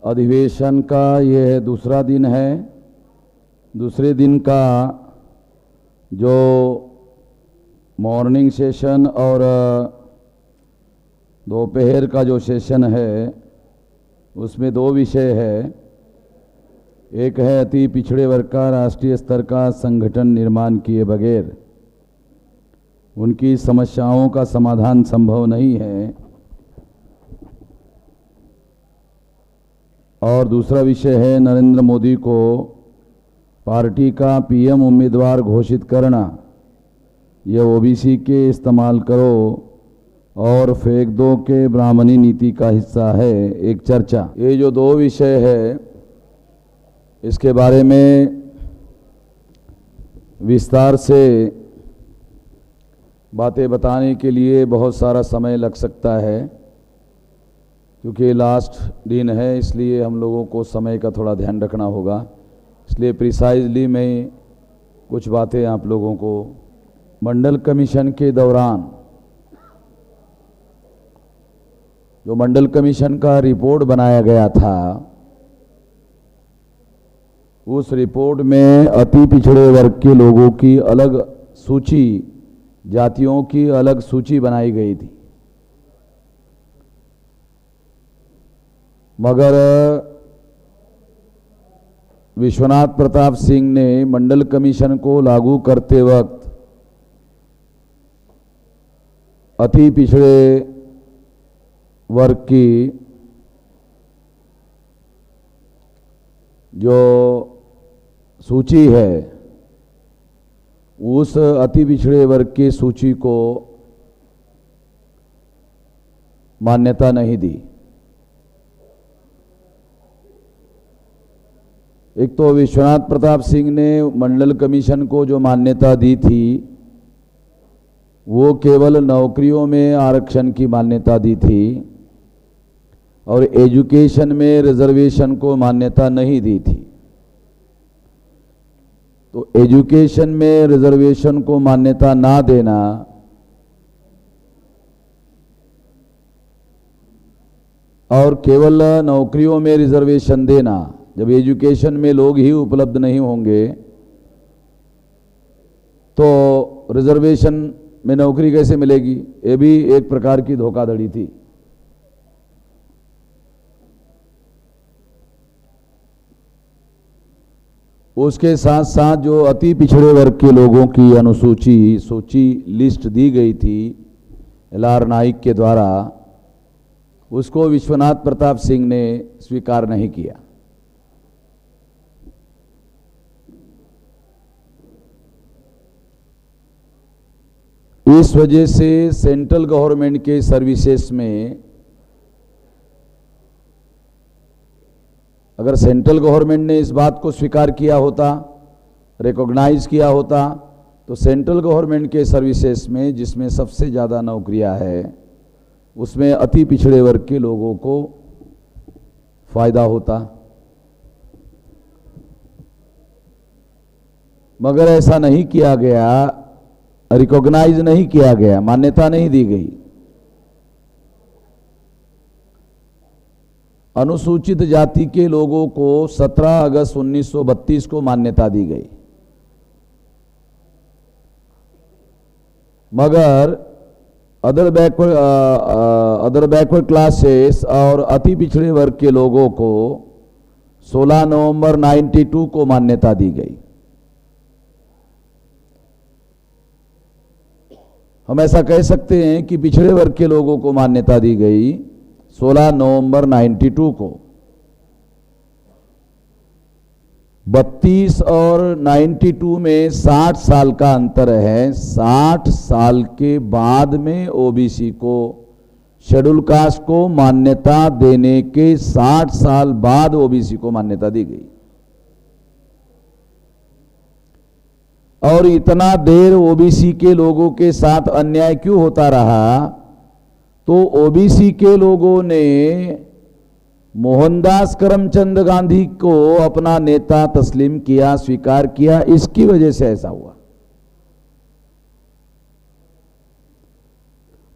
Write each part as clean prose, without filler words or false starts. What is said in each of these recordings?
अधिवेशन का यह दूसरा दिन है। दूसरे दिन का जो मॉर्निंग सेशन और दोपहर का जो सेशन है उसमें दो विषय है। एक है अति पिछड़े वर्ग का राष्ट्रीय स्तर का संगठन निर्माण किए बगैर उनकी समस्याओं का समाधान संभव नहीं है, और दूसरा विषय है नरेंद्र मोदी को पार्टी का पीएम उम्मीदवार घोषित करना, यह ओबीसी के इस्तेमाल करो और फेंक दो के ब्राह्मणी नीति का हिस्सा है एक चर्चा। ये जो दो विषय है इसके बारे में विस्तार से बातें बताने के लिए बहुत सारा समय लग सकता है, क्योंकि लास्ट दिन है इसलिए हम लोगों को समय का थोड़ा ध्यान रखना होगा। इसलिए प्रिसाइजली मैं कुछ बातें आप लोगों को मंडल कमीशन के दौरान जो मंडल कमीशन का रिपोर्ट बनाया गया था, उस रिपोर्ट में अति पिछड़े वर्ग के लोगों की अलग सूची, जातियों की अलग सूची बनाई गई थी, मगर विश्वनाथ प्रताप सिंह ने मंडल कमीशन को लागू करते वक्त अति पिछड़े वर्ग की जो सूची है उस अति पिछड़े वर्ग की सूची को मान्यता नहीं दी। एक तो विश्वनाथ प्रताप सिंह ने मंडल कमीशन को जो मान्यता दी थी वो केवल नौकरियों में आरक्षण की मान्यता दी थी और एजुकेशन में रिजर्वेशन को मान्यता नहीं दी थी। तो एजुकेशन में रिजर्वेशन को मान्यता ना देना और केवल नौकरियों में रिजर्वेशन देना, जब एजुकेशन में लोग ही उपलब्ध नहीं होंगे तो रिजर्वेशन में नौकरी कैसे मिलेगी, ये भी एक प्रकार की धोखाधड़ी थी। उसके साथ साथ जो अति पिछड़े वर्ग के लोगों की सूची लिस्ट दी गई थी LR नाइक के द्वारा, उसको विश्वनाथ प्रताप सिंह ने स्वीकार नहीं किया। इस वजह से सेंट्रल गवर्नमेंट के सर्विसेज में, अगर सेंट्रल गवर्नमेंट ने इस बात को स्वीकार किया होता, रिकॉग्नाइज किया होता, तो सेंट्रल गवर्नमेंट के सर्विसेज में जिसमें सबसे ज़्यादा नौकरियां है उसमें अति पिछड़े वर्ग के लोगों को फायदा होता। मगर ऐसा नहीं किया गया, रिकॉग्नाइज नहीं किया गया, मान्यता नहीं दी गई। अनुसूचित जाति के लोगों को 17 अगस्त 1932 को मान्यता दी गई, मगर अदर बैकवर्ड क्लासेस और अति पिछड़े वर्ग के लोगों को 16 नवंबर 92 को मान्यता दी गई। हम ऐसा कह सकते हैं कि पिछड़े वर्ग के लोगों को मान्यता दी गई 16 नवंबर 92 को। 32 और 92 में 60 साल का अंतर है। 60 साल के बाद में ओबीसी को, शेड्यूल कास्ट को मान्यता देने के 60 साल बाद ओबीसी को मान्यता दी गई। और इतना देर ओबीसी के लोगों के साथ अन्याय क्यों होता रहा? तो ओबीसी के लोगों ने मोहनदास करमचंद गांधी को अपना नेता तस्लीम किया, स्वीकार किया, इसकी वजह से ऐसा हुआ।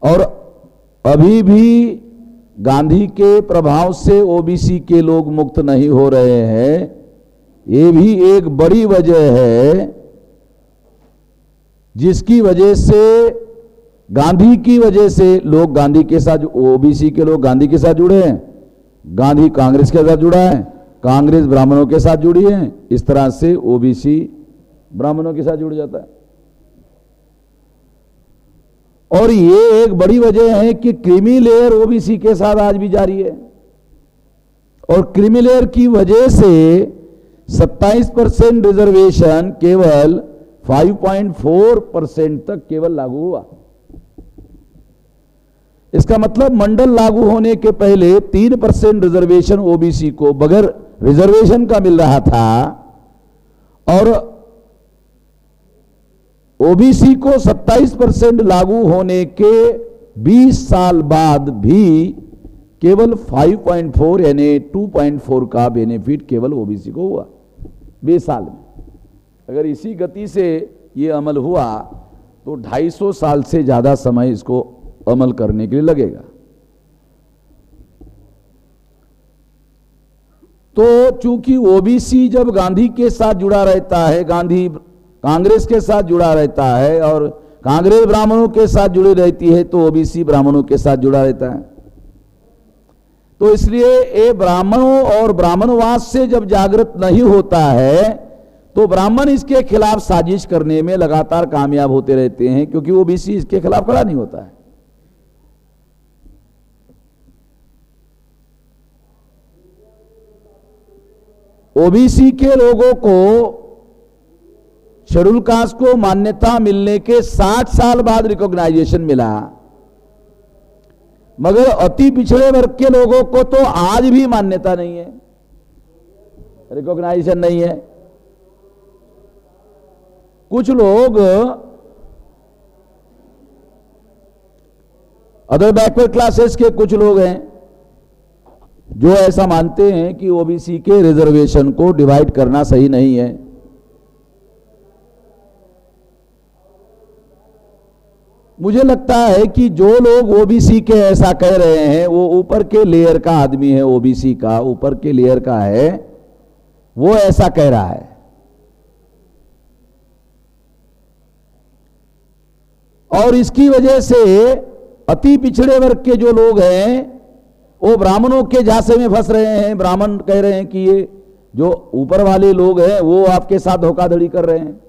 और अभी भी गांधी के प्रभाव से ओबीसी के लोग मुक्त नहीं हो रहे हैं, ये भी एक बड़ी वजह है, जिसकी वजह से गांधी की वजह से लोग गांधी के साथ, ओबीसी के लोग गांधी के साथ जुड़े हैं, गांधी कांग्रेस के साथ जुड़ा है, कांग्रेस ब्राह्मणों के साथ जुड़ी है, इस तरह से ओबीसी ब्राह्मणों के साथ जुड़ जाता है। और ये एक बड़ी वजह है कि क्रीमी लेयर ओबीसी के साथ आज भी जारी है, और क्रीमी लेयर की वजह से 27% रिजर्वेशन केवल 5.4% तक केवल लागू हुआ। इसका मतलब मंडल लागू होने के पहले 3% रिजर्वेशन ओबीसी को बगैर रिजर्वेशन का मिल रहा था, और ओबीसी को 27% लागू होने के 20 साल बाद भी केवल 5.4 यानी 2.4 का बेनिफिट केवल ओबीसी को हुआ 20 साल में। अगर इसी गति से ये अमल हुआ तो 250 साल से ज्यादा समय इसको अमल करने के लिए लगेगा। तो चूंकि ओबीसी जब गांधी के साथ जुड़ा रहता है, गांधी कांग्रेस के साथ जुड़ा रहता है, और कांग्रेस ब्राह्मणों के साथ जुड़ी रहती है, तो ओबीसी ब्राह्मणों के साथ जुड़ा रहता है। तो इसलिए ये ब्राह्मणों और ब्राह्मणवाद से जब जागृत नहीं होता है तो ब्राह्मण इसके खिलाफ साजिश करने में लगातार कामयाब होते रहते हैं, क्योंकि ओबीसी इसके खिलाफ खड़ा नहीं होता है। ओबीसी के लोगों को शेड्यूल कास्ट को मान्यता मिलने के 60 साल बाद रिकॉग्नाइजेशन मिला, मगर अति पिछड़े वर्ग के लोगों को तो आज भी मान्यता नहीं है, रिकॉग्नाइजेशन नहीं है। कुछ लोग अदर बैकवर्ड क्लासेस के कुछ लोग हैं जो ऐसा मानते हैं कि ओबीसी के रिजर्वेशन को डिवाइड करना सही नहीं है। मुझे लगता है कि जो लोग ओबीसी के ऐसा कह रहे हैं वो ऊपर के लेयर का आदमी है, ओबीसी का ऊपर के लेयर का है, वो ऐसा कह रहा है। और इसकी वजह से अति पिछड़े वर्ग के जो लोग हैं वो ब्राह्मणों के झांसे में फंस रहे हैं। ब्राह्मण कह रहे हैं कि ये जो ऊपर वाले लोग हैं वो आपके साथ धोखाधड़ी कर रहे हैं।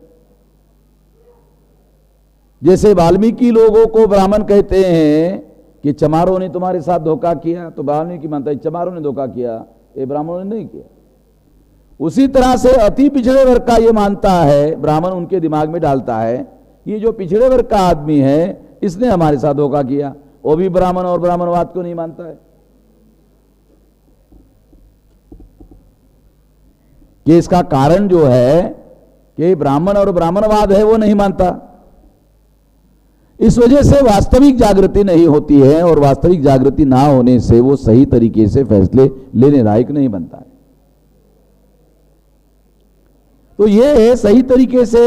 जैसे वाल्मीकि लोगों को ब्राह्मण कहते हैं कि चमारों ने तुम्हारे साथ धोखा किया, तो वाल्मीकि मानता है चमारों ने धोखा किया, ये ब्राह्मणों ने नहीं किया। उसी तरह से अति पिछड़े वर्ग का ये मानता है, ब्राह्मण उनके दिमाग में डालता है, ये जो पिछड़े वर्ग का आदमी है इसने हमारे साथ धोखा किया। वो भी ब्राह्मण और ब्राह्मणवाद को नहीं मानता है कि इसका कारण जो है कि ब्राह्मण और ब्राह्मणवाद है वो नहीं मानता। इस वजह से वास्तविक जागृति नहीं होती है, और वास्तविक जागृति ना होने से वो सही तरीके से फैसले लेने लायक नहीं बनता है। तो ये सही तरीके से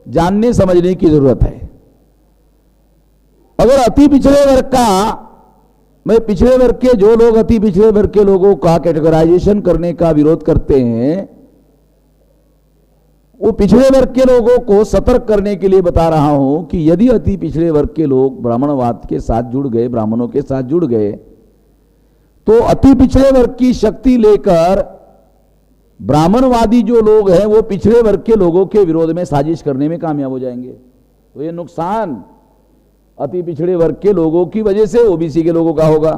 जानने समझने की जरूरत है। अगर अति पिछड़े वर्ग का, मैं पिछड़े वर्ग के जो लोग अति पिछड़े वर्ग के लोगों का कैटेगराइजेशन करने का विरोध करते हैं, वो पिछड़े वर्ग के लोगों को सतर्क करने के लिए बता रहा हूं कि यदि अति पिछड़े वर्ग के लोग ब्राह्मणवाद के साथ जुड़ गए, ब्राह्मणों के साथ जुड़ गए, तो अति पिछड़े वर्ग की शक्ति लेकर ब्राह्मणवादी जो लोग हैं वो पिछड़े वर्ग के लोगों के विरोध में साजिश करने में कामयाब हो जाएंगे। तो ये नुकसान अति पिछड़े वर्ग के लोगों की वजह से ओबीसी के लोगों का होगा।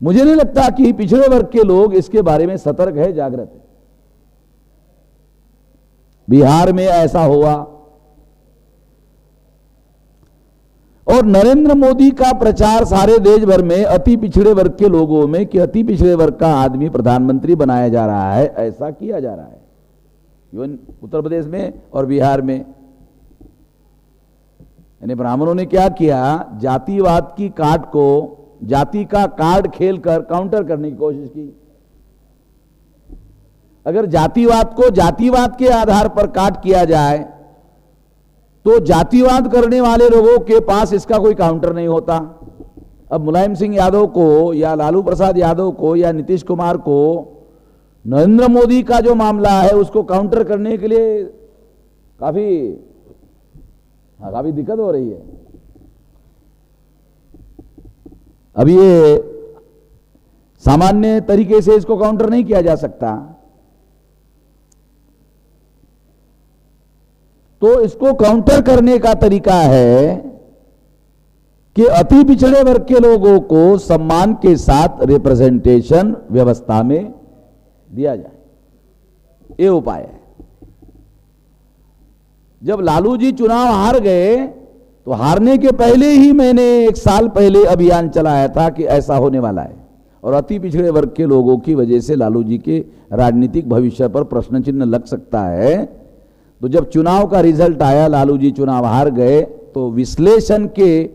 मुझे नहीं लगता कि पिछड़े वर्ग के लोग इसके बारे में सतर्क है, जागृत है। बिहार में ऐसा हुआ, और नरेंद्र मोदी का प्रचार सारे देश भर में अति पिछड़े वर्ग के लोगों में कि अति पिछड़े वर्ग का आदमी प्रधानमंत्री बनाया जा रहा है, ऐसा किया जा रहा है। इवन उत्तर प्रदेश में और बिहार में, यानी ब्राह्मणों ने क्या किया, जातिवाद की कार्ड को, जाति का कार्ड खेलकर काउंटर करने की कोशिश की। अगर जातिवाद को जातिवाद के आधार पर काट किया जाए तो जातिवाद करने वाले लोगों के पास इसका कोई काउंटर नहीं होता। अब मुलायम सिंह यादव को या लालू प्रसाद यादव को या नीतीश कुमार को नरेंद्र मोदी का जो मामला है उसको काउंटर करने के लिए काफी दिक्कत हो रही है। अब ये सामान्य तरीके से इसको काउंटर नहीं किया जा सकता। तो इसको काउंटर करने का तरीका है कि अति पिछड़े वर्ग के लोगों को सम्मान के साथ रिप्रेजेंटेशन व्यवस्था में दिया जाए, ये उपाय है। जब लालू जी चुनाव हार गए तो हारने के पहले ही मैंने 1 साल पहले अभियान चलाया था कि ऐसा होने वाला है और अति पिछड़े वर्ग के लोगों की वजह से लालू जी के राजनीतिक भविष्य पर प्रश्न चिन्ह लग सकता है। तो जब चुनाव का रिजल्ट आया, लालू जी चुनाव हार गए, तो विश्लेषण के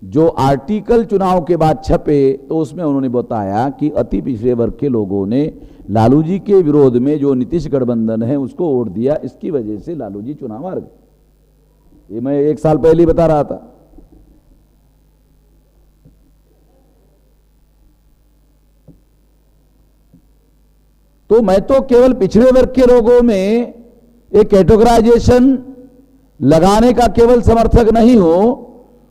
जो आर्टिकल चुनाव के बाद छपे तो उसमें उन्होंने बताया कि अति पिछड़े वर्ग के लोगों ने लालू जी के विरोध में जो नीतीश गठबंधन है उसको वोट दिया, इसकी वजह से लालू जी चुनाव हार गए। ये मैं 1 साल पहले बता रहा था। तो मैं तो केवल पिछड़े वर्ग के लोगों में एक कैटेगराइजेशन लगाने का केवल समर्थक नहीं हूं,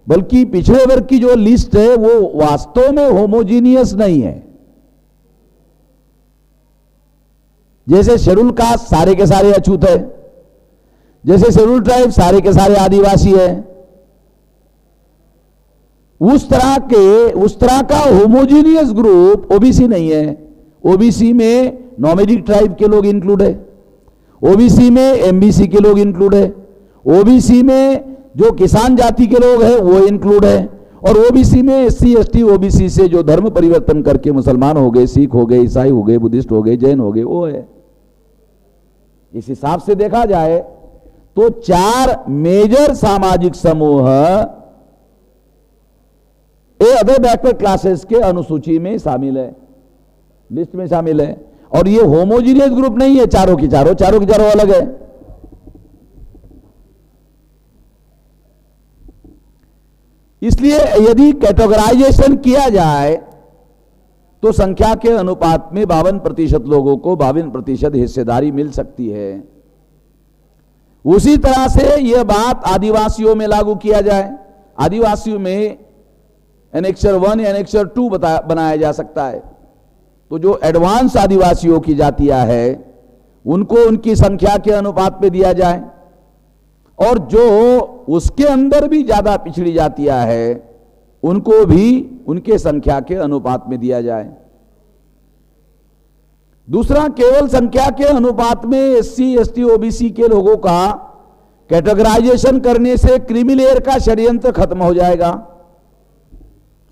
बल्कि पिछड़े वर्ग की जो लिस्ट है वो वास्तव में होमोजीनियस नहीं है। जैसे शेड्यूल कास्ट सारे के सारे अछूत है, जैसे शेड्यूल ट्राइब सारे के सारे आदिवासी है, उस तरह का होमोजीनियस ग्रुप ओबीसी नहीं है। ओबीसी में नॉमेडिक ट्राइब के लोग इंक्लूड है, ओबीसी में एमबीसी के लोग इंक्लूड है, ओबीसी में जो किसान जाति के लोग हैं वो इंक्लूड है, और ओबीसी में एससी एसटी ओबीसी से जो धर्म परिवर्तन करके मुसलमान हो गए, सिख हो गए, ईसाई हो गए, बुद्धिस्ट हो गए, जैन हो गए, वो है। इस हिसाब से देखा जाए तो 4 मेजर सामाजिक समूह ये अदर बैकवर्ड क्लासेस के अनुसूची में शामिल है, लिस्ट में शामिल है। और ये होमोजीनियस ग्रुप नहीं है, चारों की चारों अलग है। इसलिए यदि कैटेगराइजेशन किया जाए तो संख्या के अनुपात में 52% लोगों को 52% हिस्सेदारी मिल सकती है। उसी तरह से यह बात आदिवासियों में लागू किया जाए। आदिवासियों में एनेक्सर 1 या एनेक्सर 2 बनाया जा सकता है। तो जो एडवांस आदिवासियों की जातियां है उनको उनकी संख्या के अनुपात में दिया जाए, और जो उसके अंदर भी ज्यादा पिछड़ी जातियां है उनको भी उनके संख्या के अनुपात में दिया जाए। दूसरा, केवल संख्या के अनुपात में एससी एसटी ओबीसी के लोगों का कैटेगराइजेशन करने से क्रीमी लेयर का षड्यंत्र खत्म हो जाएगा।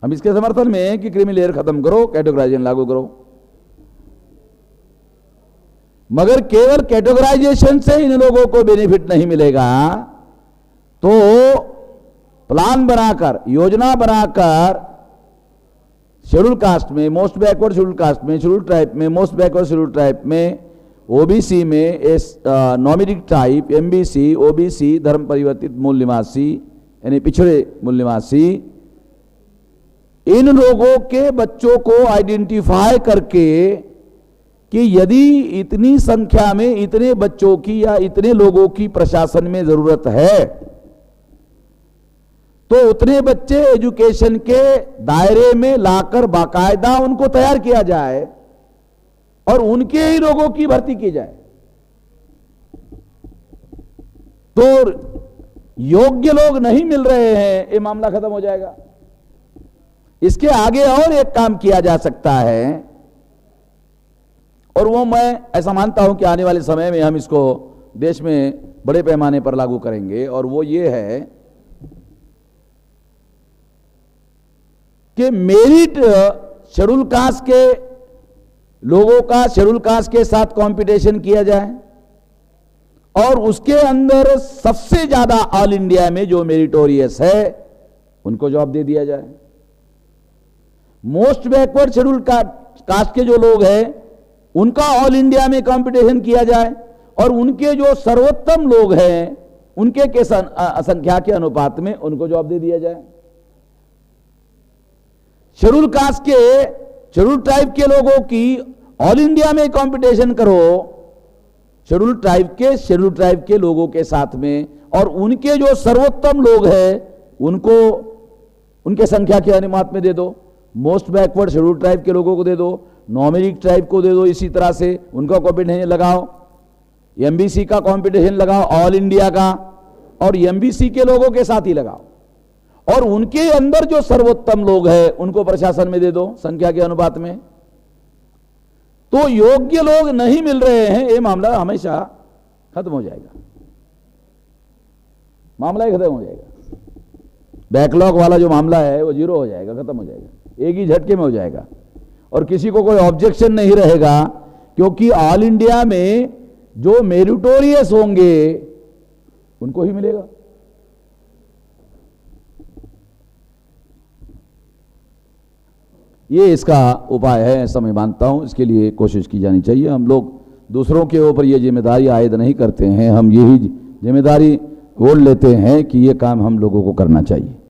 हम इसके समर्थन में हैं कि क्रीमी लेयर खत्म करो, कैटेगराइजेशन लागू करो। मगर केवल कैटेगराइजेशन से इन लोगों को बेनिफिट नहीं मिलेगा। तो प्लान बनाकर, योजना बनाकर शेड्यूल कास्ट में, मोस्ट बैकवर्ड शेड्यूल कास्ट में, शेड्यूल ट्राइब में, मोस्ट बैकवर्ड शेड्यूल ट्राइब में, ओबीसी में, नॉमिडिक ट्राइब, एमबीसी, ओबीसी, धर्म परिवर्तित मूल निवासी यानी पिछड़े मूल निवासी, इन लोगों के बच्चों को आइडेंटिफाई करके कि यदि इतनी संख्या में इतने बच्चों की या इतने लोगों की प्रशासन में जरूरत है तो उतने बच्चे एजुकेशन के दायरे में लाकर बाकायदा उनको तैयार किया जाए और उनके ही लोगों की भर्ती की जाए। तो योग्य लोग नहीं मिल रहे हैं, ये मामला खत्म हो जाएगा। इसके आगे और एक काम किया जा सकता है, और वो मैं ऐसा मानता हूं कि आने वाले समय में हम इसको देश में बड़े पैमाने पर लागू करेंगे, और वो ये है कि मेरिट शेड्यूल कास्ट के लोगों का शेड्यूल कास्ट के साथ कंपटीशन किया जाए, और उसके अंदर सबसे ज्यादा ऑल इंडिया में जो मेरिटोरियस है उनको जॉब दे दिया जाए। मोस्ट बैकवर्ड शेड्यूल कास्ट के जो लोग हैं उनका ऑल इंडिया में कंपटीशन किया जाए, और उनके जो सर्वोत्तम लोग हैं उनके के संख्या के अनुपात में उनको जॉब दे दिया जाए। शेड्यूल कास्ट के, शेड्यूल ट्राइब के लोगों की ऑल इंडिया में कंपटीशन करो, शेड्यूल ट्राइब के लोगों के साथ में, और उनके जो सर्वोत्तम लोग हैं उनको उनके संख्या के अनुपात में दे दो। मोस्ट बैकवर्ड शेड्यूल ट्राइब के लोगों को दे दो, नॉमिनिक ट्राइब को दे दो, इसी तरह से उनका कंपटीशन लगाओ, एमबीसी का कंपटीशन लगाओ ऑल इंडिया का, और एमबीसी के लोगों के साथ ही लगाओ, और उनके अंदर जो सर्वोत्तम लोग हैं उनको प्रशासन में दे दो संख्या के अनुपात में। तो योग्य लोग नहीं मिल रहे हैं, ये मामला हमेशा खत्म हो जाएगा, मामला ही खत्म हो जाएगा। बैकलॉग वाला जो मामला है वो जीरो हो जाएगा, खत्म हो जाएगा, एक ही झटके में हो जाएगा, और किसी को कोई ऑब्जेक्शन नहीं रहेगा, क्योंकि ऑल इंडिया में जो मेरिटोरियस होंगे उनको ही मिलेगा। ये इसका उपाय है, ऐसा मैं मानता हूं। इसके लिए कोशिश की जानी चाहिए। हम लोग दूसरों के ऊपर ये जिम्मेदारी आयद नहीं करते हैं, हम यही जिम्मेदारी ओढ़ लेते हैं कि ये काम हम लोगों को करना चाहिए।